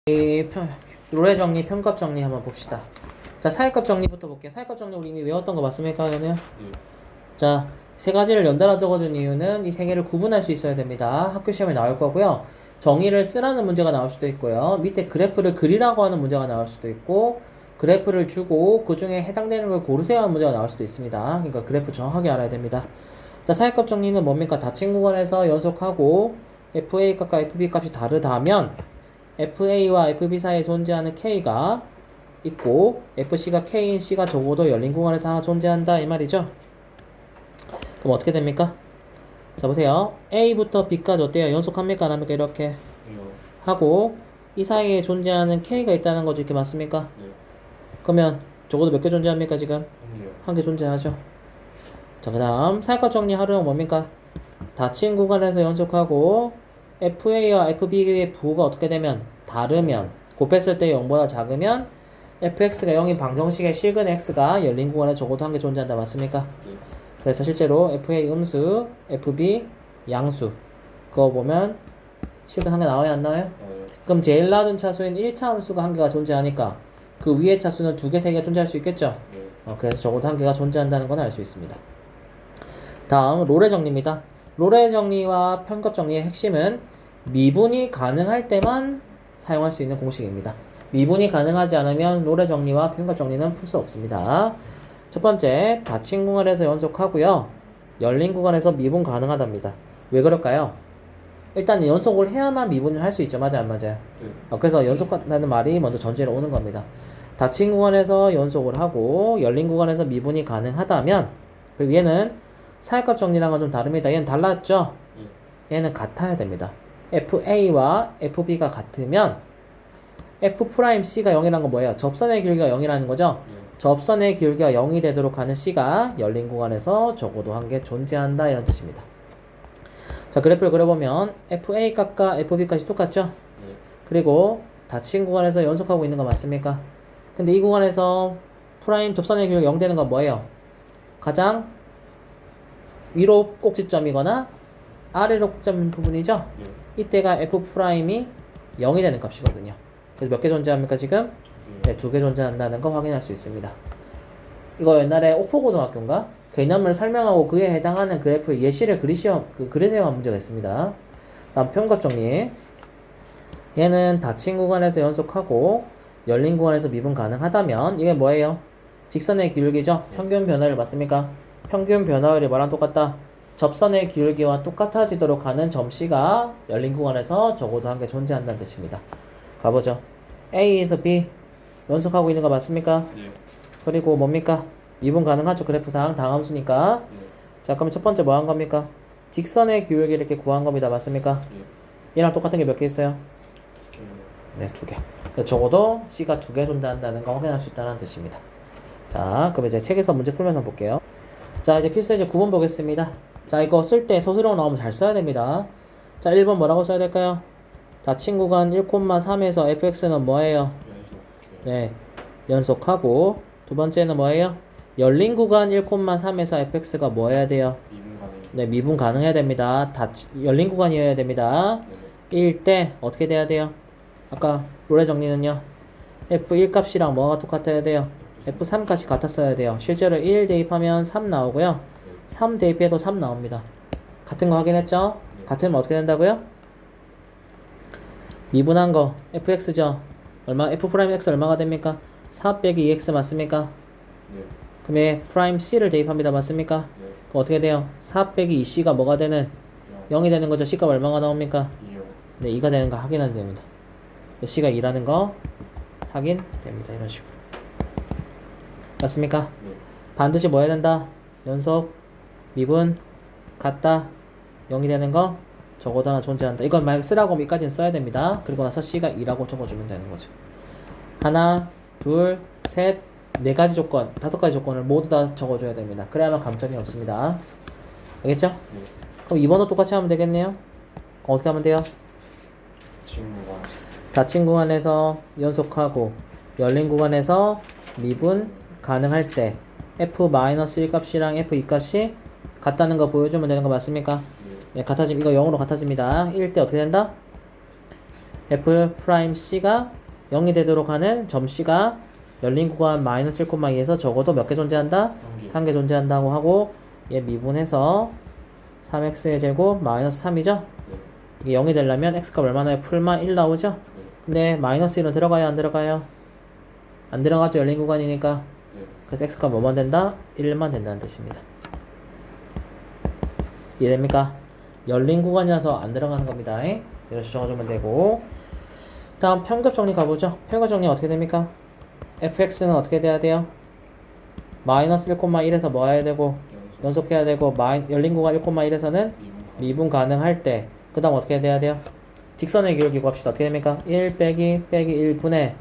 롤의 정리, 편값 정리 한번 봅시다. 자, 사회값 정리부터 볼게요. 사회값 정리 우리 이미 외웠던 거 맞습니까, 연우야? 자, 세 가지를 연달아 적어준 이유는 이 세 개를 구분할 수 있어야 됩니다. 학교 시험에 나올 거고요. 정의를 쓰라는 문제가 나올 수도 있고요. 밑에 그래프를 그리라고 하는 문제가 나올 수도 있고, 그래프를 주고 그 중에 해당되는 걸 고르세요 하는 문제가 나올 수도 있습니다. 그러니까 그래프 정확하게 알아야 됩니다. 자, 사회값 정리는 뭡니까? 닫힌 구간에서 연속하고 FA 값과 FB 값이 다르다면 FA와 FB 사이에 존재하는 K가 있고 FC가 K인 C가 적어도 열린 구간에서 하나 존재한다 이 말이죠. 그럼 어떻게 됩니까? 자 보세요. A부터 B까지 어때요? 연속합니까? 안 합니까? 이렇게 하고 이 사이에 존재하는 K가 있다는 거죠. 이렇게 맞습니까? 그러면 적어도 몇 개 존재합니까? 지금? 한 개 존재하죠. 자 그 다음 사회값 정리하려면 뭡니까? 닫힌 구간에서 연속하고 FA와 FB의 부호가 어떻게 되면 다르면 곱했을 때 0보다 작으면 fx가 0인 방정식의 실근 x가 열린 구간에 적어도 한 개 존재한다 맞습니까? 그래서 실제로 FA 음수, FB 양수 그거 보면 실근 한 개 나와요 안 나와요? 그럼 제일 낮은 차수인 1차 함수가 한 개가 존재하니까 그 위의 차수는 두 개, 세 개가 존재할 수 있겠죠? 그래서 적어도 한 개가 존재한다는 건 알 수 있습니다. 다음 롤의 정리입니다. 롤의 정리와 편값 정리의 핵심은 미분이 가능할 때만 사용할 수 있는 공식입니다. 미분이 가능하지 않으면 롤의 정리와 편값 정리는 풀 수 없습니다. 첫 번째, 닫힌 구간에서 연속하고요. 열린 구간에서 미분 가능하답니다. 왜 그럴까요? 일단 연속을 해야만 미분을 할 수 있죠. 맞아요? 안 맞아요? 그래서 연속한다는 말이 먼저 전제로 오는 겁니다. 닫힌 구간에서 연속을 하고 열린 구간에서 미분이 가능하다면 그리고 얘는 사회값 정리랑은 좀 다릅니다. 얘는 달랐죠? 얘는 같아야 됩니다. FA와 FB가 같으면 F'C가 0이라는 건 뭐예요? 접선의 길이가 0이라는 거죠? 접선의 길이가 0이 되도록 하는 C가 열린 구간에서 적어도 한 개 존재한다 이런 뜻입니다. 자 그래프를 그려보면 FA 값과 FB 값이 똑같죠? 그리고 닫힌 구간에서 연속하고 있는 거 맞습니까? 근데 이 구간에서 프라임 접선의 길이가 0 되는 건 뭐예요? 가장 위로 꼭지점이거나 아래로 꼭지점 부분이죠? 이때가 F'이 0이 되는 값이거든요. 그래서 몇 개 존재합니까 지금? 네, 두 개 존재한다는 거 확인할 수 있습니다. 이거 옛날에 옥포고등학교인가? 개념을 설명하고 그에 해당하는 그래프 예시를 그리세요 한 문제가 있습니다. 다음 편값 정리. 얘는 닫힌 구간에서 연속하고 열린 구간에서 미분 가능하다면 이게 뭐예요? 직선의 기울기죠? 평균 변화율 맞습니까? 평균 변화율이 뭐랑 똑같다? 접선의 기울기와 똑같아지도록 하는 점C가 열린 구간에서 적어도 한 개 존재한다는 뜻입니다. 가보죠. A에서 B 연속하고 있는 거 맞습니까? 그리고 뭡니까? 미분 가능하죠. 그래프상 다함수니까. 자 그럼 첫 번째 뭐 한 겁니까? 직선의 기울기 이렇게 구한 겁니다. 맞습니까? 얘랑 똑같은 게 몇 개 있어요? 네, 두 개. 적어도 C가 두 개 존재한다는 거 확인할 수 있다는 뜻입니다. 자 그럼 이제 책에서 문제 풀면서 볼게요. 자 이제 필수예제 9번 보겠습니다. 자 이거 쓸 때 서술형 나오면 잘 써야 됩니다. 자 1번 뭐라고 써야 될까요? 닫힌 구간 1,3에서 fx는 뭐예요? 네 연속하고 두 번째는 뭐예요? 열린 구간 1,3에서 fx가 뭐 해야 돼요? 네 미분 가능해야 됩니다. 열린 구간이어야 됩니다. 1 때 어떻게 돼야 돼요? 아까 롤의 정리는요 f1 값이랑 뭐가 똑같아야 돼요? f3 값이 같았어야 돼요. 실제로 1 대입하면 3 나오고요 3 대입해도 3 나옵니다. 같은 거 확인했죠? 같으면 어떻게 된다고요? 미분한 거 fx죠? 얼마? f'x 얼마가 됩니까? 4 빼기 2x 맞습니까? 그럼 얘 프라임 c를 대입합니다. 맞습니까? 그럼 어떻게 돼요? 4 빼기 2c가 뭐가 되는? 0이 되는 거죠? c값 얼마가 나옵니까? 네 2가 되는 거 확인하면 됩니다. c가 2라는 거 확인됩니다. 이런 식으로 맞습니까? 반드시 뭐 해야 된다? 연속 미분 같다 0이 되는 거 적어도 하나 존재한다. 이건 만약 쓰라고 하면 여기까지는 써야 됩니다. 그리고 나서 C가 2라고 적어주면 되는 거죠. 하나, 둘, 셋, 네 가지 조건, 다섯 가지 조건을 모두 다 적어줘야 됩니다. 그래야만 감점이 없습니다. 알겠죠? 그럼 2번도 똑같이 하면 되겠네요. 어떻게 하면 돼요? 닫힌 구간에서 연속하고 열린 구간에서 미분 가능할 때 f-1 값이랑 f2 값이 같다는 거 보여주면 되는 거 맞습니까? 네, 같아지면 이거 0으로 같아집니다. 1 때 어떻게 된다? f 프라임 c가 0이 되도록 하는 점 c가 열린 구간 마이너스 1,2에서 적어도 몇 개 존재한다? 한 개 존재한다고 하고 얘 미분해서 3x의 제곱 마이너스 3이죠? 네. 이게 0이 되려면 x값 얼마나요? 풀마 1 나오죠? 네. 근데 마이너스 1은 들어가요? 안 들어가요? 안 들어가죠? 열린 구간이니까. 네. 그래서 x값 뭐만 된다? 1만 된다는 뜻입니다. 이해됩니까? 열린 구간이라서 안 들어가는 겁니다. 이렇게 적어주면 되고 다음 평균 정리 가보죠. 평균 정리 어떻게 됩니까? fx는 어떻게 돼야 돼요? 마이너스 1,1에서 뭐 해야 되고 연속해야 되고 열린 구간 1,1에서는 미분 가능할 때 그 다음 어떻게 돼야 돼요? 직선의 기울기 구합시다. 어떻게 됩니까? 1 빼기 1분의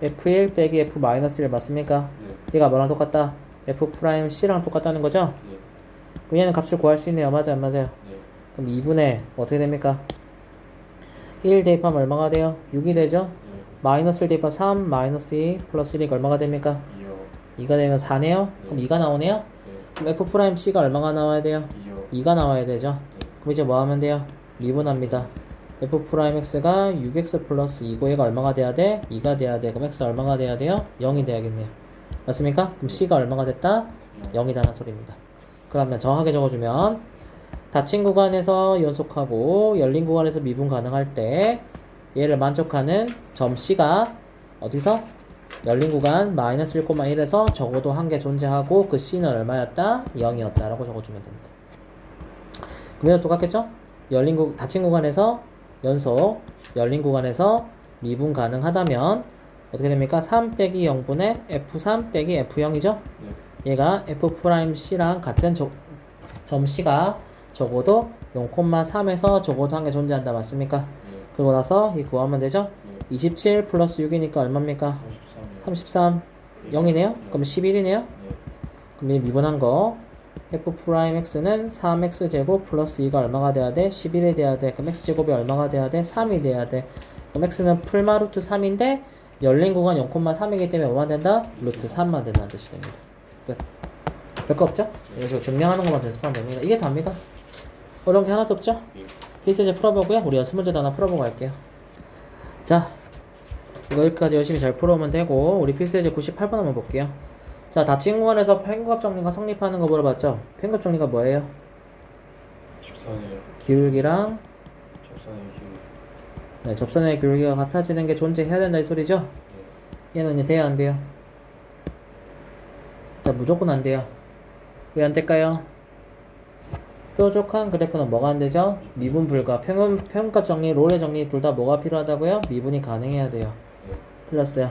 f1 빼기 f 마이너스 1 맞습니까? 네. 얘가 뭐랑 똑같다? f 프라임 c랑 똑같다는 거죠? 네. 그럼 얘는 값을 구할 수 있네요. 맞아요 안 맞아요? 네. 그럼 2분의 어떻게 됩니까? 1 대입하면 얼마가 돼요? 6이 되죠? 네. 마이너스 1 대입하면 3 마이너스 2 플러스 1이니까 얼마가 됩니까? 2요. 2가 되면 4네요? 네. 그럼 2가 나오네요? 네. 그럼 f 프라임 c가 얼마가 나와야 돼요? 2요. 2가 나와야 되죠? 네. 그럼 이제 뭐 하면 돼요? 미분합니다. f 프라임 x가 6x 플러스 2고 얘가 얼마가 돼야 돼? 2가 돼야 돼. 그럼 x 얼마가 돼야 돼요? 0이 돼야겠네요. 맞습니까? 그럼 c가 얼마가 됐다? 0이다는 소리입니다. 그러면 정확하게 적어주면 닫힌 구간에서 연속하고 열린 구간에서 미분 가능할 때 얘를 만족하는 점 c가 어디서? 열린 구간 마이너스 1,1에서 적어도 한 개 존재하고 그 c는 얼마였다? 0이었다 라고 적어주면 됩니다. 그럼 얘도 똑같겠죠? 닫힌 구간에서 연속 열린 구간에서 미분 가능하다면 어떻게 됩니까? 3 빼기 0분의 f3 빼기 f0이죠? 네. 얘가 f''C랑 같은 점 C가 적어도 0,3에서 적어도 한 개 존재한다 맞습니까? 네. 그러고 나서 이 구하면 되죠? 네. 27 플러스 6이니까 얼마입니까? 33이요. 33 0이네요? 그럼 11이네요? 네. 그럼 이 미분한 거 f'x는 3x제곱 플러스 2가 얼마가 돼야 돼? 11이 돼야 돼. 그럼 x제곱이 얼마가 돼야 돼? 3이 돼야 돼. 그럼 x는 풀마 루트 3인데 열린 구간 0,3이기 때문에 뭐만 된다? 루트 3만 된다는 뜻이 됩니다. 끝. 별거 없죠? 그래서 증명하는 것만 연습하면 됩니다. 이게 답니다. 어려운 게 하나도 없죠? 네. 필수제 풀어보고요. 우리 연습 문제도 하나 풀어보고 갈게요. 자, 이거 여기까지 열심히 잘 풀어오면 되고 우리 필수제 98번 한번 볼게요. 자, 닫힌 구간에서 평균값 정리가 성립하는 거 물어봤죠? 평균값 정리가 뭐예요? 접선이요. 기울기랑 접선의 기울. 네, 접선의 기울기가 같아지는 게 존재해야 된다 이 소리죠? 네. 얘는 이제 돼야 안 돼요? 자, 무조건 안 돼요. 왜 안 될까요? 뾰족한 그래프는 뭐가 안 되죠? 미분 불가. 평균값 정리, 롤의 정리 둘 다 뭐가 필요하다고요? 미분이 가능해야 돼요. 네. 틀렸어요.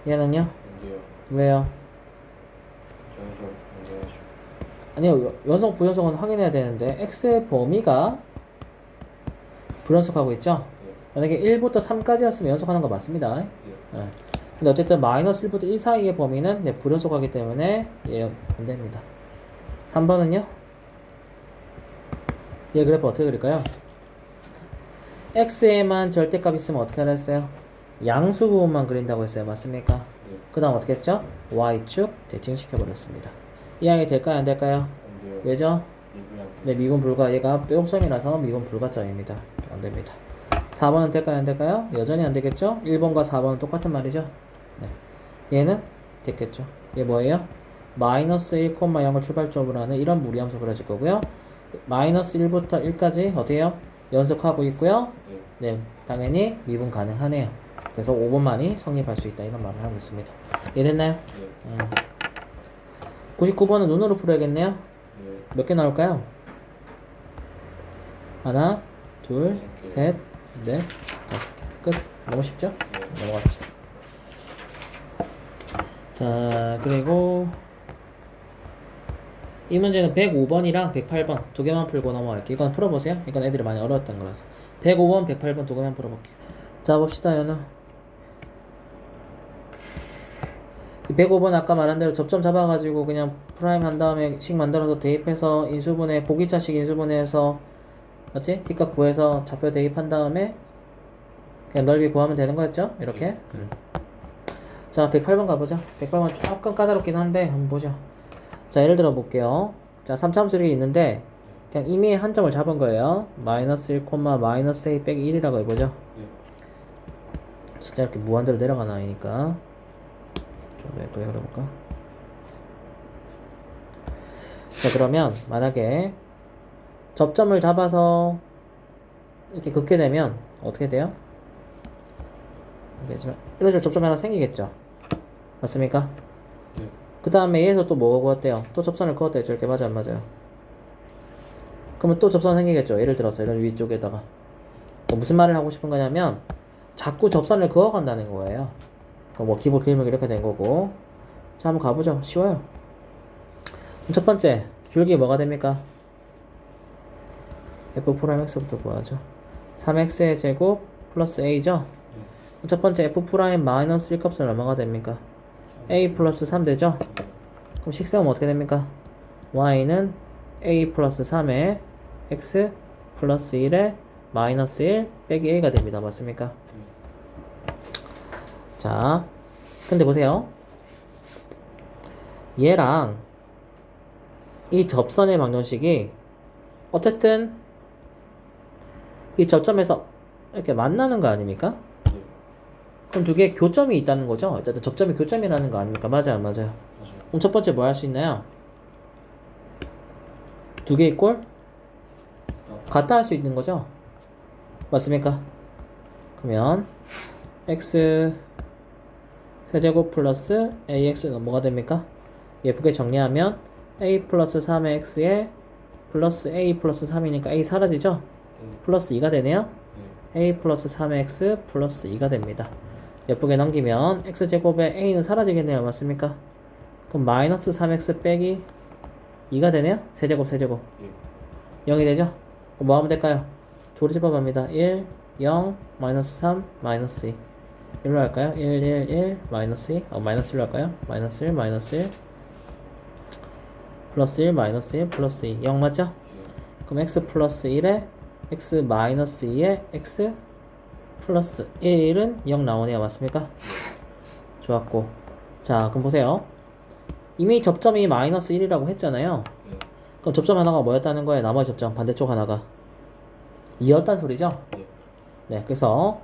얘는요? 안 돼요. 왜요? 연속 안 돼가지고. 아니요, 연속 부연속은 확인해야 되는데 x의 범위가 불연속하고 있죠? 네. 만약에 1부터 3까지였으면 연속하는 거 맞습니다. 네. 네. 근데 어쨌든 마이너스 1부터 1 사이의 범위는 네, 불연속하기 때문에 예, 안 됩니다. 3번은요? 얘 그래프 어떻게 그릴까요? x에만 절대값 있으면 어떻게 하라 했어요? 양수 부분만 그린다고 했어요. 맞습니까? 네. 그 다음 어떻게 했죠? y축 대칭시켜버렸습니다. 이 항이 될까요? 안 될까요? 안 돼요. 왜죠? 미분이 안 돼요. 네, 미분 불가. 얘가 뾰족점이라서 미분 불가점입니다. 안 됩니다. 4번은 될까요? 안 될까요? 여전히 안 되겠죠? 1번과 4번은 똑같은 말이죠? 네. 얘는 됐겠죠? 얘 뭐예요? 마이너스 1,0을 출발점으로 하는 이런 무리함수 그려질 거고요. 마이너스 1부터 1까지 어때요? 연속하고 있고요. 네. 네, 당연히 미분 가능하네요. 그래서 5번만이 성립할 수 있다 이런 말을 하고 있습니다. 이해됐나요? 네. 99번은 눈으로 풀어야겠네요. 네. 몇 개 나올까요? 하나, 둘, 셋, 넷, 다섯 개. 끝. 너무 쉽죠? 네. 넘어갑시다. 자, 그리고 이 문제는 105번이랑 108번 두 개만 풀고 넘어갈게요. 이건 풀어보세요. 이건 애들이 많이 어려웠던 거라서. 105번, 108번 두 개만 풀어볼게요. 자, 봅시다, 연우. 105번 아까 말한 대로 접점 잡아가지고 그냥 프라임 한 다음에 식 만들어서 대입해서 인수분해, 보기차식 인수분해해서 맞지? T값 구해서 좌표 대입한 다음에 그냥 넓이 구하면 되는 거였죠? 이렇게. 자, 108번 가보자. 108번 조금 까다롭긴 한데 한번 보죠. 자, 예를 들어 볼게요. 자, 3차함수력이 있는데 그냥 이미 한 점을 잡은 거예요. 마이너스 1, 마이너스 a 빼기 1이라고 해보죠. 네. 실제 이렇게 무한대로 내려가는 아이니까 좀 더 예쁘게 그려볼까? 자, 그러면 만약에 접점을 잡아서 이렇게 긋게 되면 어떻게 돼요? 이런 식으로 접점이 하나 생기겠죠? 맞습니까? 네. 그 다음에 얘에서 또 뭐가 구웠대요? 또 접선을 그었대요. 이렇게 맞아요, 안 맞아요? 그러면 또 접선 생기겠죠? 예를 들어서 이런 위쪽에다가 무슨 말을 하고 싶은 거냐면 자꾸 접선을 그어간다는 거예요. 뭐 기본 그림을 이렇게 된 거고. 자, 한번 가보죠. 쉬워요. 그럼 첫 번째 기울기 뭐가 됩니까? F'X부터 구하죠. 3X의 제곱 플러스 A죠? 첫 번째 F' 마이너스 1 값은 얼마가 됩니까? A 플러스 3 되죠? 그럼 식세우면 어떻게 됩니까? Y는 A 플러스 3에 X 플러스 1에 마이너스 1 빼기 A가 됩니다. 맞습니까? 자, 근데 보세요. 얘랑 이 접선의 방정식이 어쨌든 이 접점에서 이렇게 만나는 거 아닙니까? 그럼 두 개의 교점이 있다는 거죠. 어쨌든 접점이 교점이라는 거 아닙니까? 맞아요, 안 맞아요? 맞아요. 그럼 첫 번째 뭐 할 수 있나요? 두 개의 꼴? 같다 할 수 있는 거죠. 맞습니까? 그러면 x 세제곱 플러스 ax는 뭐가 됩니까? 예쁘게 정리하면 a 플러스 3의 x에 플러스 a 플러스 3이니까 a 사라지죠? 플러스 2가 되네요. a 플러스 3의 x 플러스 2가 됩니다. 예쁘게 넘기면 x제곱에 a는 사라지겠네요. 맞습니까? 그럼 마이너스 3x 빼기 2가 되네요. 세제곱 0이 되죠? 그럼 뭐 하면 될까요? 조리집합 합니다. 1, 0, 마이너스 3, 마이너스 2 1로 할까요? 1, 1, 1, 마이너스 2 마이너스 1로 할까요? 마이너스 1, 마이너스 1 플러스 1, 마이너스 1, 플러스 2 0 맞죠? 그럼 x 플러스 1에 x 마이너스 2에 x 플러스 1은 0 나오네요. 맞습니까? 좋았고. 자, 그럼 보세요. 이미 접점이 마이너스 1이라고 했잖아요. 그럼 접점 하나가 뭐였다는 거예요? 나머지 접점 반대쪽 하나가 2였단 소리죠? 네, 그래서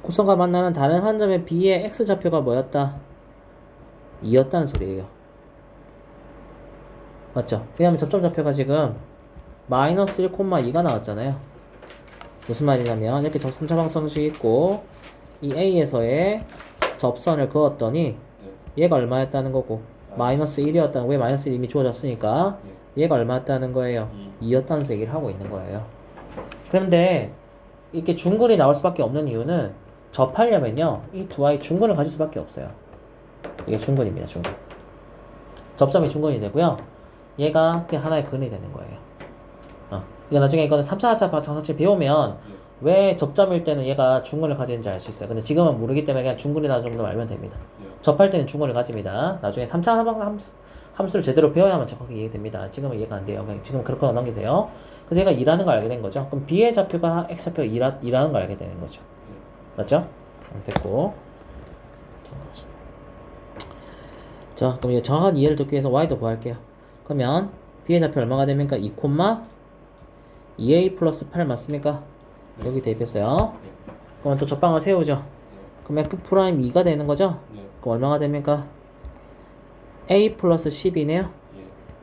곡선과 만나는 다른 한 점의 B의 X좌표가 뭐였다? 2였다는 소리예요. 맞죠? 왜냐면 접점 좌표가 지금 마이너스 1,2가 나왔잖아요. 무슨 말이냐면 이렇게 3차방정식이 있고 이 A에서의 접선을 그었더니 얘가 얼마였다는 거고 마이너스 1이었다는 왜 마이너스 1 이미 주어졌으니까 얘가 얼마였다는 거예요? 2였다는 얘기를 하고 있는 거예요. 그런데 이렇게 중근이 나올 수밖에 없는 이유는 접하려면요 이 두 아이 중근을 가질 수밖에 없어요. 이게 중근입니다. 중근. 접점이 중근이 되고요 얘가 그냥 하나의 근이 되는 거예요. 그러니까 나중에 이거는 3차 4차 방정식 배우면 왜 접점일 때는 얘가 중근을 가지는지 알 수 있어요. 근데 지금은 모르기 때문에 그냥 중근이라는 정도 알면 됩니다. 접할 때는 중근을 가집니다. 나중에 3차 함수를 제대로 배워야만 정확하게 이해됩니다. 지금은 이해가 안 돼요. 그냥 지금 그렇게 넘기세요. 그래서 얘가 2라는 걸 알게 된 거죠. 그럼 B의 좌표가 X좌표가 2라는 걸 알게 되는 거죠. 맞죠? 됐고. 자, 그럼 이제 정확한 이해를 돕기 위해서 Y도 구할게요. 그러면 B의 좌표 얼마가 됩니까? 2, 2a 플러스 8 맞습니까? 여기 대입했어요. 그러면 또 접방을 세우죠. 그럼 F'2가 되는 거죠? 그럼 얼마가 됩니까? a 플러스 10이네요.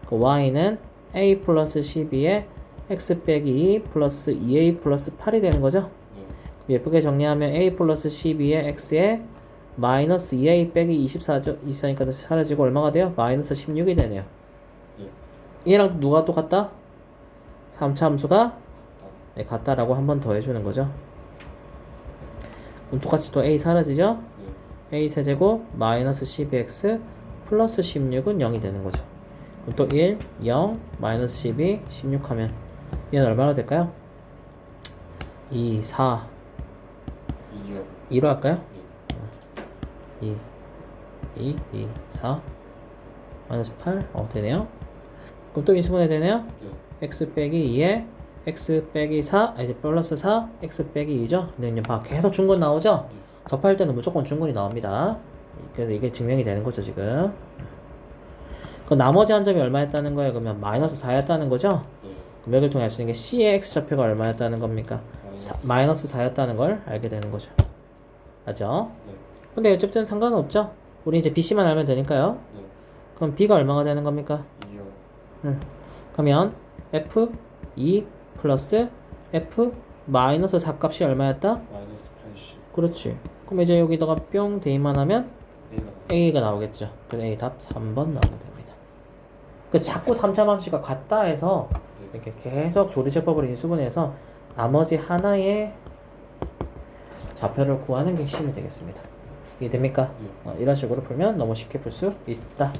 그 y는 a 플러스 12에 x 빼기 2 플러스 2a 플러스 8이 되는 거죠? 예쁘게 정리하면 a 플러스 12에 x에 마이너스 2a 빼기 24죠? 24니까 사라지고 얼마가 돼요? 마이너스 16이 되네요. 얘랑 누가 똑같다? 3차 함수가 네, 같다라고 한 번 더 해주는 거죠. 그럼 똑같이 또 a 사라지죠? a 세제곱 마이너스 12x 플러스 16은 0이 되는 거죠. 그럼 또 1, 0, 마이너스 12, 16 하면 얘는 얼마나 될까요? 2, 4 2로 할까요? 2, 4 마이너스 8 되네요. 그럼 또 인수분해 되네요. x 빼기 2에 x 빼기 4 이제 플러스 4 x 빼기 2죠. 근데 이제 계속 중근 나오죠. 접할 때는 무조건 중근이 나옵니다. 그래서 이게 증명이 되는 거죠 지금. 그 나머지 한 점이 얼마였다는 거예요? 그러면 마이너스 4였다는 거죠. 그럼 여기를 통해 알 수 있는 게 C의 X좌표가 얼마였다는 겁니까? 마이너스 4였다는 걸 알게 되는 거죠. 맞죠? 네. 근데 어쨌든 상관은 없죠. 우리 이제 BC만 알면 되니까요. 네. 그럼 B가 얼마가 되는 겁니까? 2요. 그러면 F2 플러스 F 마이너스 4값이 얼마였다? 마이너스 80. 그렇지. 그럼 이제 여기다가 뿅 대입만 하면 A가 A가 나오겠죠. 그래서 A 답 3번 나오면 됩니다. 그 자꾸 3차 방식과 같다 해서 네. 이렇게 계속 조리제법으로 인수분해해서 나머지 하나의 좌표를 구하는 게 핵심이 되겠습니다. 이해됩니까? 이런 식으로 풀면 너무 쉽게 풀 수 있다.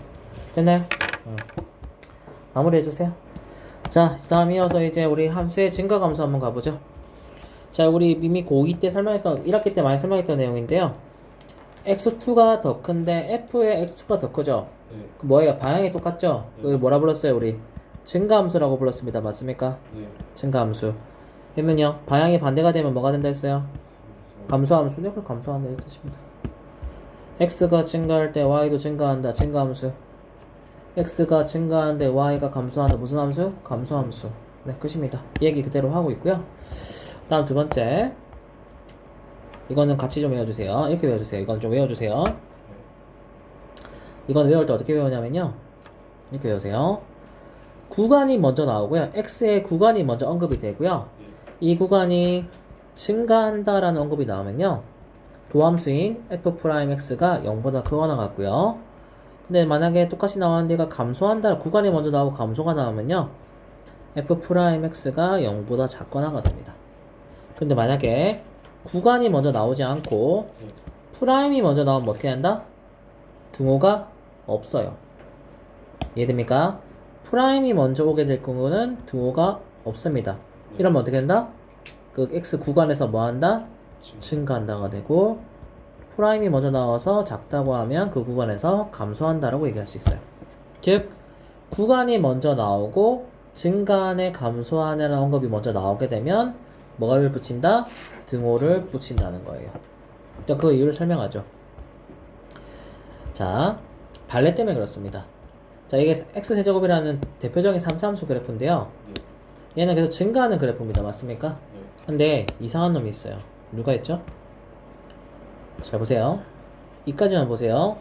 됐나요? 마무리해주세요. 자, 다음 이어서 이제 우리 함수의 증가 감소 한번 가보죠. 자, 우리 이미 고2 때 설명했던, 1학기 때 많이 설명했던 내용인데요. x2가 더 큰데 f의 x2가 더 크죠? 네. 그 뭐예요? 방향이 똑같죠? 네. 그걸 뭐라 불렀어요, 우리? 증가함수라고 불렀습니다. 맞습니까? 네. 증가함수. 얘는요, 방향이 반대가 되면 뭐가 된다 했어요? 감소함수네? 그걸 감소한다 뜻입니다. x가 증가할 때 y도 증가한다. 증가함수. x가 증가하는데 y가 감소한다. 무슨 함수? 감소함수. 네, 끝입니다. 얘기 그대로 하고 있고요. 다음 두 번째. 이거는 같이 좀 외워주세요. 이렇게 외워주세요. 이건 좀 외워주세요. 이건 외울 때 어떻게 외우냐면요. 이렇게 외우세요. 구간이 먼저 나오고요. x의 구간이 먼저 언급이 되고요. 이 구간이 증가한다라는 언급이 나오면요. 도함수인 f'x가 0보다 크거나 같고요. 근데 만약에 똑같이 나왔는데 얘가 감소한다, 구간이 먼저 나오고 감소가 나오면요. f'x가 0보다 작거나가 됩니다. 근데 만약에 구간이 먼저 나오지 않고 프라임이 먼저 나오면 어떻게 된다? 등호가 없어요. 이해됩니까? 프라임이 먼저 오게 될 경우는 등호가 없습니다. 이러면 어떻게 된다? 그 x 구간에서 뭐 한다? 증가한다가 되고, 프라임이 먼저 나와서 작다고 하면 그 구간에서 감소한다라고 얘기할 수 있어요. 즉, 구간이 먼저 나오고 증가하네 감소하네라는 언급이 먼저 나오게 되면 뭐를 붙인다? 등호를 붙인다는 거예요. 일단 그 이유를 설명하죠. 자, 발레 때문에 그렇습니다. 자, 이게 x세제곱이라는 대표적인 3차함수 그래프인데요. 얘는 계속 증가하는 그래프입니다. 맞습니까? 근데 이상한 놈이 있어요. 누가 있죠? 잘 보세요. 이까지만 보세요.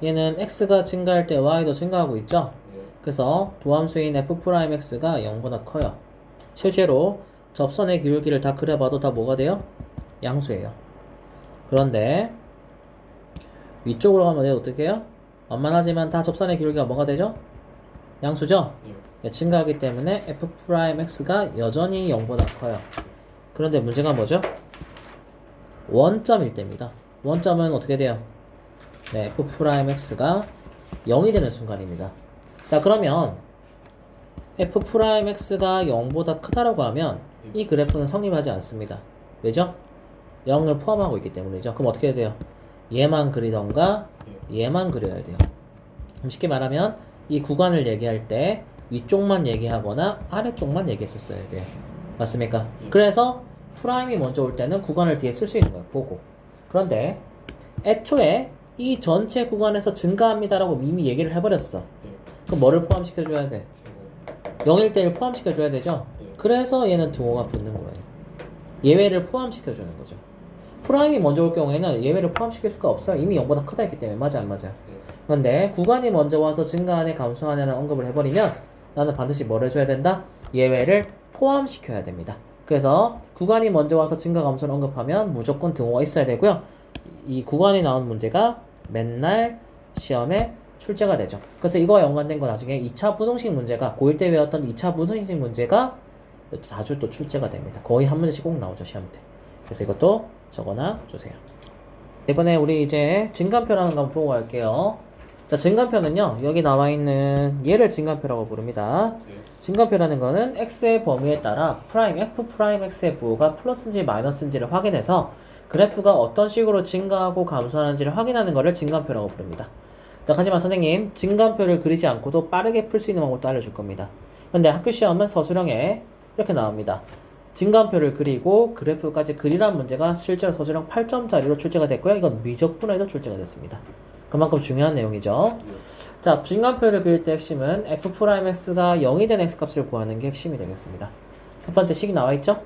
얘는 x가 증가할 때 y도 증가하고 있죠? 그래서 도함수인 f'x가 0보다 커요. 실제로 접선의 기울기를 다 그려봐도 다 뭐가 돼요? 양수예요. 그런데 위쪽으로 가면 어떻게 해요? 완만하지만 다 접선의 기울기가 뭐가 되죠? 양수죠? 증가하기 때문에 f'x가 여전히 0보다 커요. 그런데 문제가 뭐죠? 원점일 때입니다. 원점은 어떻게 돼요? 네, f'x가 0이 되는 순간입니다. 자, 그러면 f'x가 0보다 크다라고 하면 이 그래프는 성립하지 않습니다. 왜죠? 0을 포함하고 있기 때문이죠. 그럼 어떻게 해야 돼요? 얘만 그리던가 얘만 그려야 돼요. 그럼 쉽게 말하면 이 구간을 얘기할 때 위쪽만 얘기하거나 아래쪽만 얘기했었어야 돼요. 맞습니까? 그래서 프라임이 먼저 올 때는 구간을 뒤에 쓸 수 있는 거예요. 보고. 그런데 애초에 이 전체 구간에서 증가합니다라고 이미 얘기를 해버렸어. 그럼 뭐를 포함시켜줘야 돼? 0일 때를 포함시켜줘야 되죠? 그래서 얘는 등호가 붙는 거예요. 예외를 포함시켜주는 거죠. 프라임이 먼저 올 경우에는 예외를 포함시킬 수가 없어요. 이미 0보다 크다 했기 때문에. 맞아 안 맞아? 그런데 구간이 먼저 와서 증가하네 감소하네라는 언급을 해버리면 나는 반드시 뭘 해줘야 된다? 예외를 포함시켜야 됩니다. 그래서 구간이 먼저 와서 증가 감소를 언급하면 무조건 등호가 있어야 되고요. 이 구간에 나온 문제가 맨날 시험에 출제가 되죠. 그래서 이거와 연관된 거 나중에 2차 부등식 문제가 고1 때 외웠던 2차 부등식 문제가 자주 또 출제가 됩니다. 거의 한 문제씩 꼭 나오죠 시험 때. 그래서 이것도 적어놔 주세요. 이번에 우리 이제 증간표라는 거 한번 보고 갈게요. 자, 증간표는요 여기 나와 있는 얘를 증간표라고 부릅니다. 증간표라는 거는 x의 범위에 따라 프라임 f 프라임 x의 부호가 플러스인지 마이너스인지를 확인해서 그래프가 어떤 식으로 증가하고 감소하는지를 확인하는 것을 증간표라고 부릅니다. 자, 하지만 선생님 증간표를 그리지 않고도 빠르게 풀 수 있는 방법도 알려줄 겁니다. 근데 학교 시험은 서술형에 이렇게 나옵니다. 증간표를 그리고 그래프까지 그리라는 문제가 실제로 서술형 8점짜리로 출제가 됐고요. 이건 미적분에도 출제가 됐습니다. 그만큼 중요한 내용이죠. 자, 증간표를 그릴 때 핵심은 f'x가 0이 된 x값을 구하는 게 핵심이 되겠습니다. 첫 번째 식이 나와 있죠?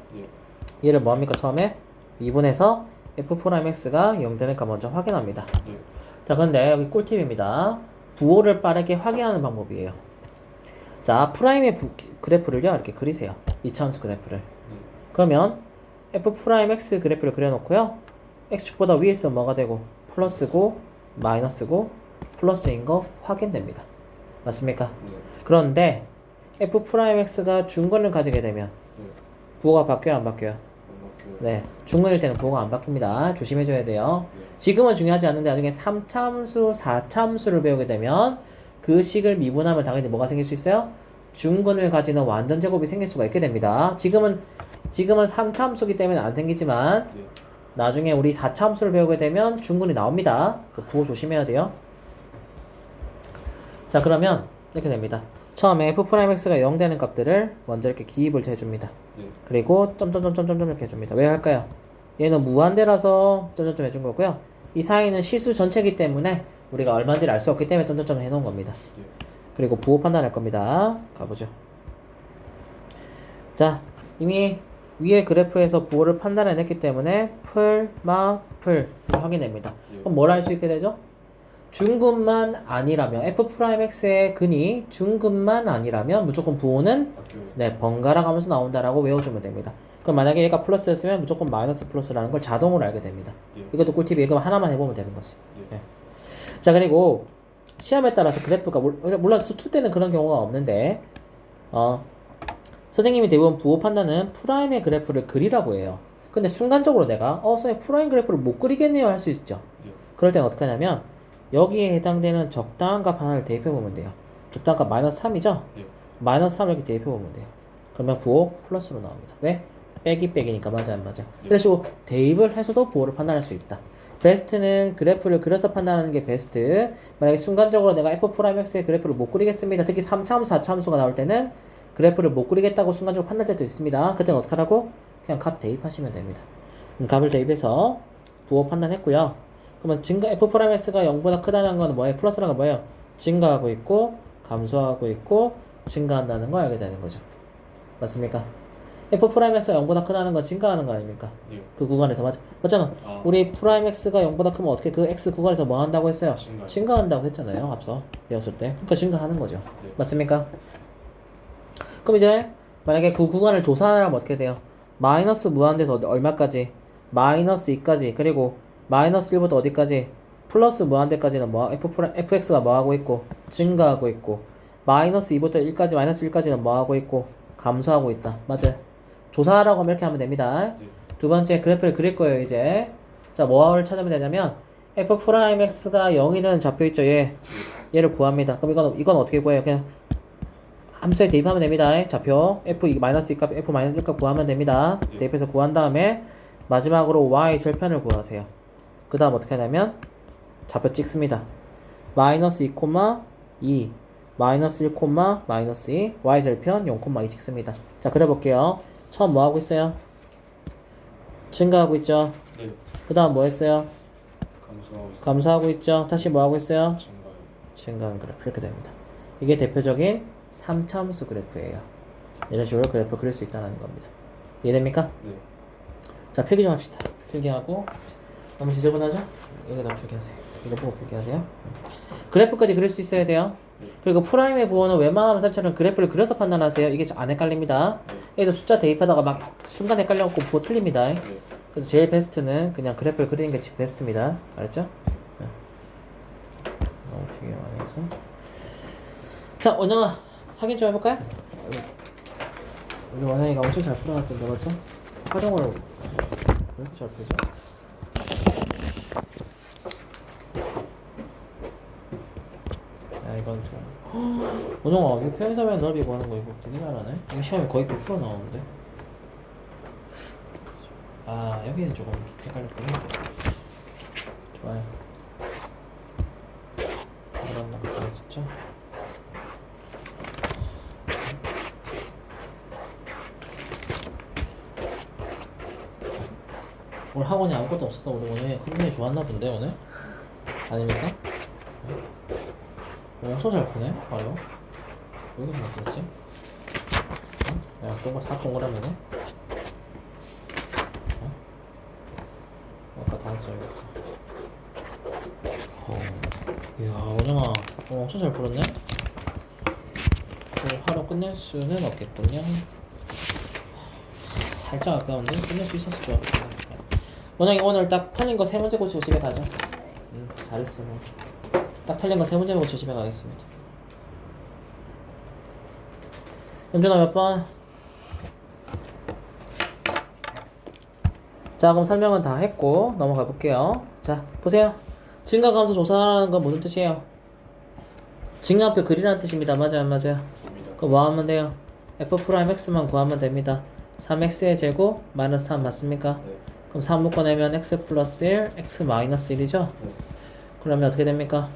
얘를 뭐합니까 처음에? 미분해서 f 프라임 x가 0 되니까 먼저 확인합니다. 네. 자, 근데 여기 꿀팁입니다. 부호를 빠르게 확인하는 방법이에요. 자, 프라임의 그래프를요 이렇게 그리세요. 이차함수 그래프를. 네. 그러면 f 프라임 x 그래프를 그려놓고요. x축보다 위에 있으면 뭐가 되고 플러스고 마이너스고 플러스인 거 확인됩니다. 맞습니까? 네. 그런데 f 프라임 x가 중근을 가지게 되면 네. 부호가 바뀌어요 안 바뀌어요? 안 바뀌어요. 네, 중근일 때는 부호가 안 바뀝니다. 조심해줘야 돼요. 네. 지금은 중요하지 않는데 나중에 3차함수, 4차함수를 배우게 되면 그 식을 미분하면 당연히 뭐가 생길 수 있어요? 중근을 가지는 완전 제곱이 생길 수가 있게 됩니다. 지금은 3차함수기 때문에 안 생기지만 네. 나중에 우리 4차함수를 배우게 되면 중근이 나옵니다. 그 부호 조심해야 돼요. 자, 그러면 이렇게 됩니다. 처음에 f'x가 0 되는 값들을 먼저 이렇게 기입을 해줍니다. 네. 그리고 점점점점점 이렇게 해줍니다. 왜 할까요? 얘는 무한대라서 점점점 해준 거고요. 이 사이는 실수 전체이기 때문에 우리가 얼마인지를 알 수 없기 때문에 점점점 해놓은 겁니다. 네. 그리고 부호 판단할 겁니다. 가보죠. 자, 이미 위에 그래프에서 부호를 판단해냈기 때문에 풀 확인됩니다. 그럼 뭘 할 수 있게 되죠? 중근만 아니라면 f'x의 근이 중근만 아니라면 무조건 부호는 바뀌어요. 네, 번갈아 가면서 나온다라고 외워주면 됩니다. 그럼 만약에 얘가 플러스였으면 무조건 마이너스 플러스라는 걸 자동으로 알게 됩니다. 예. 이것도 꿀팁이에요. 그럼 하나만 해보면 되는 거지. 예. 네. 자, 그리고 시험에 따라서 그래프가 물론 수2 때는 그런 경우가 없는데 선생님이 대부분 부호 판단은 프라임의 그래프를 그리라고 해요. 근데 순간적으로 내가 선생님 프라임 그래프를 못 그리겠네요 할 수 있죠. 예. 그럴 때는 어떻게 하냐면 여기에 해당되는 적당한 값 하나를 대입해 보면 돼요. 적당한 값 마이너스 3이죠? 예. 마이너스 3을 이렇게 대입해 보면 돼요. 그러면 부호 플러스로 나옵니다. 왜? 빼기니까 맞아 안 맞아? 예. 이런 식으로 대입을 해서도 부호를 판단할 수 있다. 베스트는 그래프를 그려서 판단하는 게 베스트. 만약에 순간적으로 내가 f'x의 그래프를 못 그리겠습니다. 특히 3차함수, 4차함수가 나올 때는 그래프를 못 그리겠다고 순간적으로 판단할 때도 있습니다. 그때는 어떻게 하라고? 그냥 값 대입하시면 됩니다. 값을 대입해서 부호 판단했고요. 그러면 f'x가 0보다 크다는 건 뭐예요? 플러스라는 건 뭐예요? 증가하고 있고 감소하고 있고 증가한다는 걸 알게 되는 거죠. 맞습니까? f'x가 0보다 크다는 건 증가하는 거 아닙니까? 예. 그 구간에서 맞잖아. 아. 우리 프라임 x가 0보다 크면 어떻게 그 x 구간에서 뭐 한다고 했어요? 증가요. 증가한다고 했잖아요. 앞서 배웠을 때. 그러니까 증가하는 거죠. 네. 맞습니까? 그럼 이제 만약에 그 구간을 조사하려면 어떻게 돼요? 마이너스 무한대에서 얼마까지? 마이너스 2까지. 그리고 마이너스 1부터 어디까지? 플러스 무한대까지는 뭐 fx가 뭐 하고 있고 증가하고 있고 마이너스 2부터 1까지 마이너스 1까지는 뭐 하고 있고 감소하고 있다. 맞아요. 조사하라고 하면 이렇게 하면 됩니다. 예. 두 번째 그래프를 그릴 거예요. 이제 자 뭐를 찾으면 되냐면 f'x가 0이 되는 좌표 있죠. 얘를 구합니다. 그럼 이건 어떻게 구해요? 그냥 함수에 대입하면 됩니다. 좌표 f-2 값 f-1 값 구하면 됩니다. 예. 대입해서 구한 다음에 마지막으로 y 절편을 구하세요. 그 다음 어떻게 하냐면 좌표 찍습니다. 마이너스 2, 2 마이너스 1, 마이너스 2 y 절편 0,2 찍습니다. 자 그려볼게요. 처음 뭐 하고 있어요? 증가하고 있죠. 네. 그 다음 뭐 했어요? 감소하고 있어요. 감소하고 있죠. 다시 뭐 하고 있어요? 증가요. 증가하는 그래프 이렇게 됩니다. 이게 대표적인 3차함수 그래프예요. 이런 식으로 그래프 그릴 수 있다는 겁니다. 이해됩니까? 네. 자 필기 좀 합시다. 필기하고 너무 지저분하죠? 여기다 필기하세요. 이거 보고 필기하세요. 그래프까지 그릴 수 있어야 돼요. 네. 그리고 프라임의 부호는 웬만하면 쌤처럼 그래프를 그려서 판단하세요. 이게 안 헷갈립니다. 네. 얘도 숫자 대입하다가 막 순간 헷갈려갖고 부호 틀립니다. 네. 그래서 제일 베스트는 그냥 그래프를 그리는 게 베스트입니다. 알았죠? 네. 너무 되게 많이 해서. 자, 원영아 확인 좀 해볼까요? 우리 원영이가 엄청 잘 풀어놨던데 맞죠? 활용을 왜 이렇게 잘 풀죠? 야 이건 좀 원영아 이거 편의점에 넓이 구하는 거 이거 되게 잘하네? 이거 시험에 거의 100% 나오는데 아 여기는 조금 헷갈렸군요. 좋아요. 이런 거 진짜. 오늘 학원에 아무것도 없었다. 우리 오늘 컨디션이 좋았나 본데 오늘? 아닙니까? 엄청 잘 푸네. 봐요. 왜 이렇게 잘 풀었지? 야, 동글 다 동그라미네. 맞아. 이야, 원영아, 엄청 잘 풀었네. 하루 끝낼 수는 없겠군요. 살짝 아까운데 끝낼 수 있었을 것 같아. 원영이 오늘 딱 틀린 거 3문제 고치고 집에 가자. 잘했어. 딱 틀린 거 3문제 고치고 집에 가겠습니다. 연준아 몇 번? 자, 그럼 설명은 다 했고 넘어가 볼게요. 자, 보세요. 증가감소 조사하는 건 무슨 뜻이에요? 증가표 그리라는 뜻입니다. 맞아요, 안 맞아요? 그럼 뭐 하면 돼요? f'(x만) 구하면 됩니다. 3x의 제곱 마이너스 3 맞습니까? 네. 그럼 3 묶어내면 x 플러스 1, x 마이너스 1이죠? 네. 그러면 어떻게 됩니까?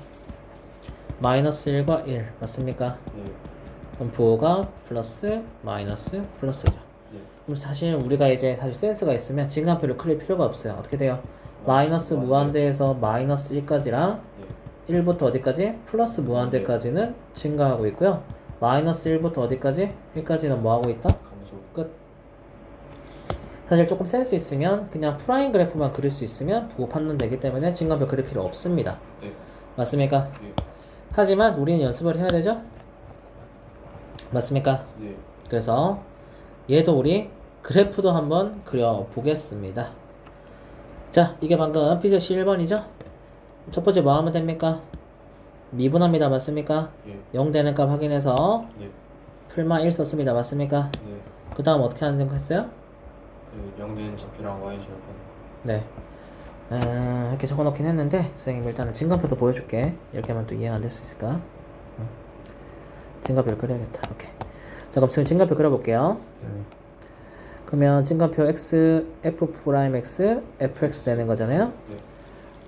마이너스 1과 1 맞습니까? 네. 그럼 부호가 플러스 마이너스 플러스죠. 네. 그럼 사실 우리가 이제 사실 센스가 있으면 증가표를 그릴 필요가 없어요. 어떻게 돼요? 마이너스 무한대에서 마이너스 1까지랑 네. 1부터 어디까지? 플러스 무한대까지는 증가하고 있고요. 마이너스 1부터 어디까지? 1까지는 뭐하고 있다? 감소. 끝. 사실 조금 센스 있으면 그냥 프라임 그래프만 그릴 수 있으면 부호 판단 되기 때문에 증가표 그릴 필요 없습니다. 네. 맞습니까? 네. 하지만 우리는 연습을 해야 되죠? 맞습니까? 네. 그래서 얘도 우리 그래프도 한번 그려보겠습니다. 자, 이게 방금 피제 11번이죠? 첫 번째 뭐 하면 됩니까? 미분합니다. 맞습니까? 예. 0 되는 값 확인해서 네. 풀마 1 썼습니다. 맞습니까? 네. 그 다음 어떻게 하는 거 했어요? 그 0되는 좌표랑 y 절편. 네. 이렇게 적어놓긴 했는데 선생님 일단은 증가표도 보여줄게. 이렇게 하면 또 이해가 안 될 수 있을까? 증가표를 그려야겠다. 오케이. 자, 그럼 지금 증가표 그려볼게요. 그러면 증가표 x, f'(x), fx 되는 거잖아요? 네.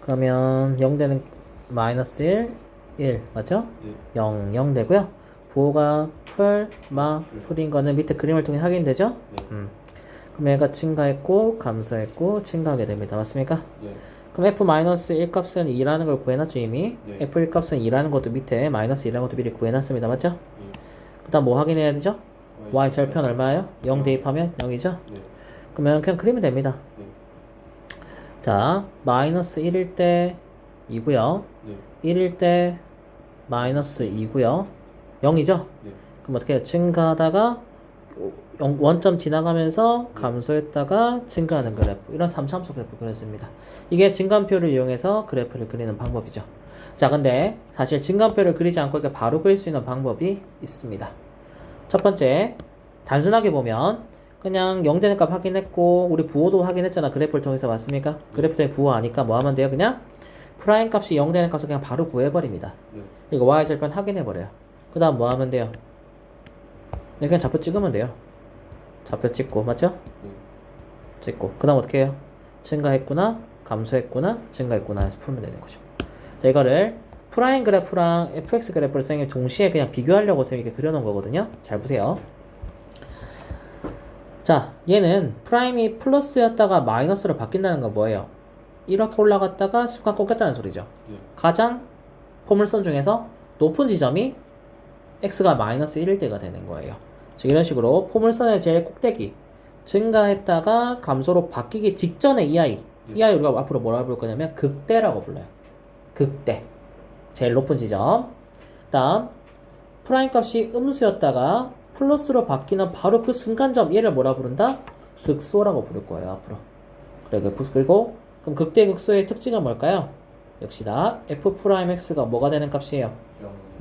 그러면 0 되는 마이너스 1, 1 맞죠? 네. 0, 0 되고요. 부호가 풀인 거는 밑에 그림을 통해 확인되죠? 네. 그럼 얘가 증가했고 감소했고 증가하게 됩니다. 맞습니까? 네. 그럼 f-1 값은 2라는 걸 구해놨죠 이미? 네. f1 값은 2라는 것도 밑에 마이너스 2라는 것도 미리 구해놨습니다. 맞죠? 예. 그 다음 뭐 확인해야 되죠? y 절편 얼마예요? 0 대입하면 0이죠? 네. 그러면 그냥 그리면 됩니다. 네. 자, 마이너스 1일 때 2고요. 네. 1일 때 마이너스 2고요. 0이죠? 네. 그럼 어떻게 해요? 증가하다가 원점 지나가면서 감소했다가 증가하는 그래프, 이런 3차함수 그래프 그렸습니다. 이게 증감표를 이용해서 그래프를 그리는 방법이죠. 자, 근데 사실 증감표를 그리지 않고 이렇게 바로 그릴 수 있는 방법이 있습니다. 첫 번째, 단순하게 보면 그냥 0 되는 값 확인했고 우리 부호도 확인했잖아. 그래프를 통해서 맞습니까? 그래프 통해 부호 아니까 뭐 하면 돼요? 그냥 프라임 값이 0 되는 값을 그냥 바로 구해버립니다. 네. 이거 y절편 확인해버려요. 그 다음 뭐 하면 돼요? 네, 그냥 좌표 찍으면 돼요. 좌표 찍고, 맞죠? 네. 찍고. 그 다음 어떻게 해요? 증가했구나, 감소했구나, 증가했구나 해서 풀면 되는 거죠. 자, 이거를 프라임 그래프랑 fx 그래프를 선생님이 동시에 그냥 비교하려고 선생님이 이렇게 그려놓은 거거든요. 잘 보세요. 자, 얘는 프라임이 플러스였다가 마이너스로 바뀐다는 건 뭐예요? 이렇게 올라갔다가 순간 꺾였다는 소리죠. 네. 가장 포물선 중에서 높은 지점이 x가 마이너스 1일 때가 되는 거예요. 즉 이런 식으로 포물선의 제일 꼭대기 증가했다가 감소로 바뀌기 직전의 이 아이, 이 아이 우리가 앞으로 뭐라 부를 거냐면 극대라고 불러요. 극대, 제일 높은 지점. 다음 프라임 값이 음수였다가 플러스로 바뀌는 바로 그 순간점, 얘를 뭐라 부른다? 극소라고 부를 거예요 앞으로. 그리고 그럼 극대 극소의 특징은 뭘까요? 역시나 f'(x가 뭐가 되는 값이에요?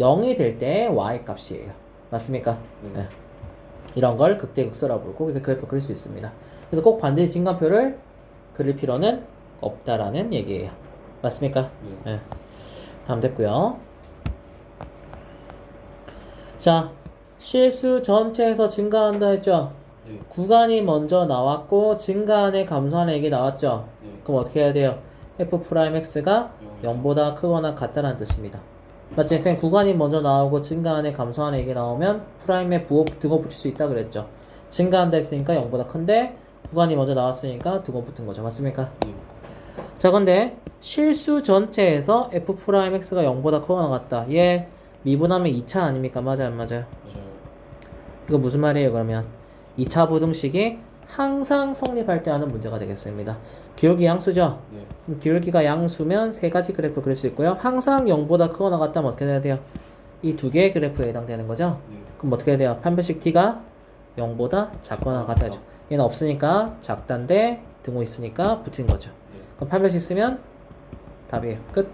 0이 될 때 y 값이에요. 맞습니까? 네. 네. 이런 걸 극대 극소라고 부르고 이렇게 그래프 그릴 수 있습니다. 그래서 꼭 반드시 증가표를 그릴 필요는 없다라는 얘기예요. 맞습니까? 네. 네. 다음 됐고요. 자, 실수 전체에서 증가한다 했죠? 네. 구간이 먼저 나왔고 증가하네 감소하네 얘기 나왔죠? 네. 그럼 어떻게 해야 돼요? f'(x가 0보다 크거나 같다는 뜻입니다. 맞지? 선생님 구간이 먼저 나오고 증가하네 감소하네 얘기 나오면 프라임에 부호 등호 붙일 수 있다 그랬죠. 증가한다 했으니까 0보다 큰데 구간이 먼저 나왔으니까 등호 붙은 거죠. 맞습니까? 네. 자, 근데 실수 전체에서 f'(x가 0보다 크거나 같다. 얘 미분하면 2차 아닙니까? 맞아요, 안 맞아요? 맞아요. 이거 무슨 말이에요, 그러면? 2차 부등식이 항상 성립할 때 하는 문제가 되겠습니다. 기울기 양수죠? 네. 기울기가 양수면 세 가지 그래프 그릴 수 있고요. 항상 0보다 크거나 같다면 어떻게 해야 돼요? 이 두 개의 그래프에 해당되는 거죠? 네. 그럼 어떻게 해야 돼요? 판별식 t가 0보다 작거나 같아야죠. 얘는 없으니까 작단데 등호 있으니까 붙인 거죠. 네. 그럼 판별식 쓰면 답이에요. 끝.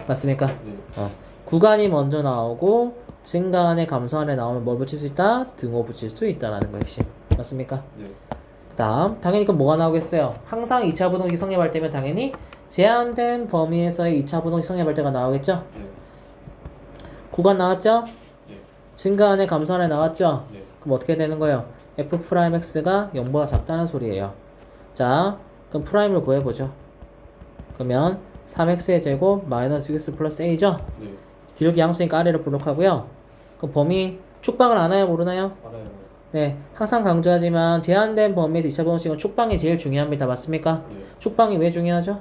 맞습니까? 네. 구간이 먼저 나오고 증가안에 감소안에 나오면 뭘 붙일 수 있다? 등호 붙일 수 있다라는 거 핵심. 맞습니까? 네. 그 다음 당연히 그럼 뭐가 나오겠어요? 항상 2차 부동식 성립할 때면 당연히 제한된 범위에서의 2차 부동식 성립할 때가 나오겠죠? 네. 구간 나왔죠? 네. 증가안에 감소안에 나왔죠? 네. 그럼 어떻게 되는 거예요? f'x가 0보다 작다는 소리예요. 자, 그럼 프라임을 구해보죠. 그러면 3x의 제곱 마이너스 6x 플러스 a죠? 네. 기울기 양수니까 아래로 블록하고요. 그럼 범위 축방을 아나요? 모르나요? 알아요. 네, 항상 강조하지만 제한된 범위에서 2차 부동식은 축방이 제일 중요합니다. 맞습니까? 네. 축방이 왜 중요하죠?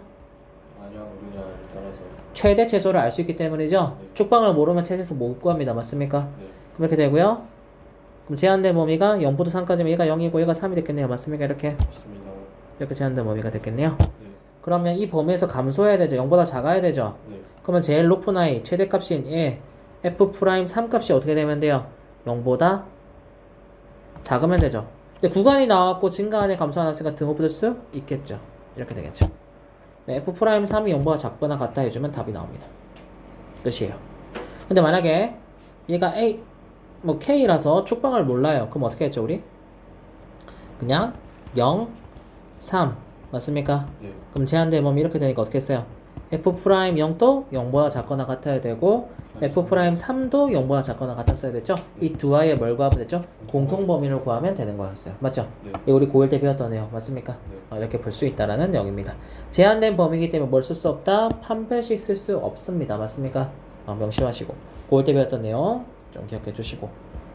안녕 루냐를 따라서. 최대 최소를 알 수 있기 때문이죠. 네. 축방을 모르면 최대에서 못 구합니다. 맞습니까? 네. 그럼 이렇게 되고요. 그럼 제한된 범위가 0부터 3까지면 얘가 0이고 얘가 3이 됐겠네요. 맞습니까? 이렇게 좋습니다. 이렇게 제한된 범위가 됐겠네요. 네. 그러면 이 범위에서 감소해야 되죠. 0보다 작아야 되죠. 네. 그러면 제일 높은 i 최대값인 예, f'3 값이 어떻게 되면 돼요? 0보다 작으면 되죠. 근데 구간이 나왔고 증가안에 감소하니까 등호 붙을 수 있겠죠. 이렇게 되겠죠. 네, f'3이 0보다 작거나 같다 해주면 답이 나옵니다. 끝이에요. 근데 만약에 얘가 a 뭐 k라서 축방을 몰라요. 그럼 어떻게 했죠 우리? 그냥 0, 3 맞습니까? 네. 그럼 제한된 범위 이렇게 되니까 어떻게 했어요? f'0도 0보다 작거나 같아야 되고 f'3도 0보다 작거나 같았어야 됐죠? 이 두 아이의 뭘 구하면 됐죠? 공통 범위를 구하면 되는 거였어요. 맞죠? 네. 이거 우리 고1 때 배웠던 내용 맞습니까? 네. 이렇게 볼 수 있다라는 내용입니다. 제한된 범위이기 때문에 뭘 쓸 수 없다? 판별식 쓸 수 없습니다. 맞습니까? 명심하시고 고1 때 배웠던 내용 좀 기억해 주시고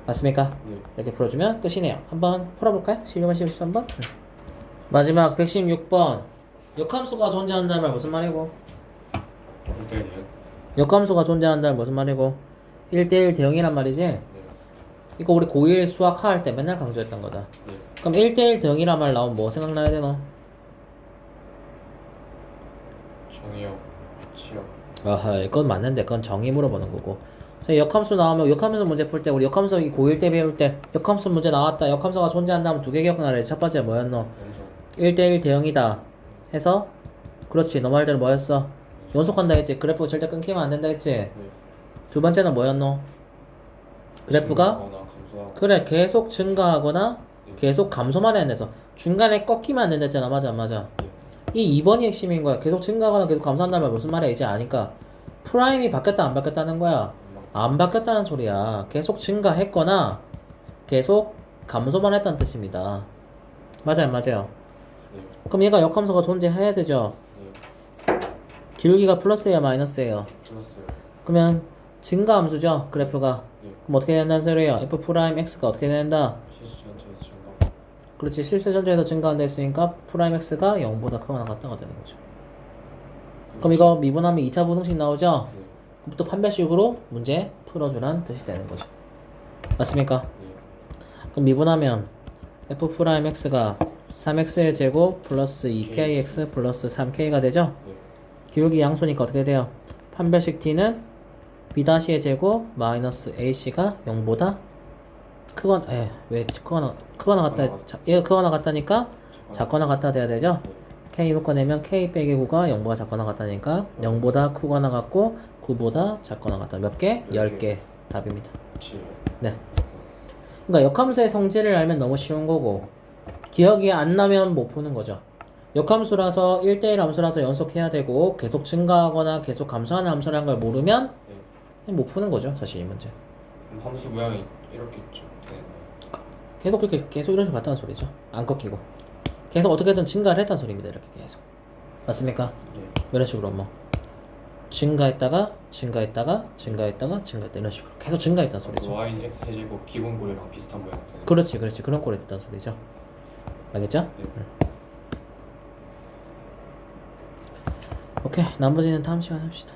맞습니까? 네. 이렇게 풀어주면 끝이네요. 한번 풀어볼까요? 12번, 13번? 마지막 116번 역함수가 존재한다는 말 무슨 말이고? 1대1이요? 역함수가 존재한다는 무슨 말이고? 1대1 대응이란 말이지? 네. 이거 우리 고1 수학 할 때 맨날 강조했던 거다. 네. 그럼 1대1 대응이란 말 나오면 뭐 생각나야 되노? 정의역, 치역. 아하, 그건 맞는데 그건 정의 물어보는 거고. 그래서 역함수 나오면 역함수 문제 풀 때 우리 역함수 고1 때 배울 때 역함수 문제 나왔다. 역함수가 존재한다면 두 개 기억나래. 첫 번째 뭐였노? 연속. 1대1 대응이다 해서 그렇지 너 말대로 뭐였어? 연속한다 했지. 그래프 절대 끊기면 안 된다 했지. 네. 두 번째는 뭐였노? 그래프가 증가하거나 감소하고. 그래 계속 증가하거나 네. 계속 감소만 해야 돼서 중간에 꺾이면 안 된다 했잖아. 맞아 안 맞아? 네. 이 2번이 핵심인 거야. 계속 증가하거나 계속 감소한다는 말 무슨 말이야 이제 아니까 프라임이 바뀌었다 안 바뀌었다는 거야. 안 바뀌었다는 소리야. 계속 증가했거나 계속 감소만 했다는 뜻입니다. 맞아요 맞아요. 네. 그럼 얘가 역함수가 존재해야 되죠. 네. 기울기가 플러스예요 마이너스예요? 들었어요. 그러면 증가함수죠 그래프가. 네. 그럼 어떻게 된다는 소리예요? f'x가 어떻게 된다? 실수 전체에서 증가. 그렇지 실수 전체에서 증가한다 했으니까 프라임 x가 0보다 크거나 같다가 되는 거죠. 그럼 이거 미분하면 2차 부등식 나오죠? 네. 그럼 또 판별식으로 문제 풀어주란 뜻이 되는 거죠. 맞습니까? 네. 그럼 미분하면 f'x가 3x의 제곱 플러스 2kx 플러스 3k가 되죠? 네. 기울기 양수니까 어떻게 돼요? 판별식 t는 b'의 제곱 마이너스 ac가 0보다 크거나 왜 크거나 같다 얘가 크거나 같다니까 작거나 같다 돼야 되죠? 네. k 묶어내면 k 빼기 9가 0보다 작거나 같다니까 0보다 크거나 같고 9보다 작거나 같다. 몇 개? 10개 답입니다. 치. 네. 그러니까 역함수의 성질을 알면 너무 쉬운 거고 기억이 안 나면 못 푸는 거죠. 역함수라서 1대1 함수라서 연속해야 되고 계속 증가하거나 계속 감소하는 함수라는 걸 모르면 네. 못 푸는 거죠. 사실 이 문제. 그럼 함수 모양이 이렇게 쭉 되는 거예요. 계속 그렇게 계속 이런 식으로 갔다는 소리죠. 안 꺾이고 계속 어떻게든 증가를 했다는 소리입니다. 이렇게 계속. 맞습니까? 네. 이런 식으로 뭐 증가했다가 이런 식으로 계속 증가했다는 소리죠. y는 x 제곱 기본꼴이랑 비슷한 모양 되는. 그렇지 그런 꼴이 됐다는 소리죠. 알겠죠? 네. 오케이 나머지는 다음 시간에 합시다.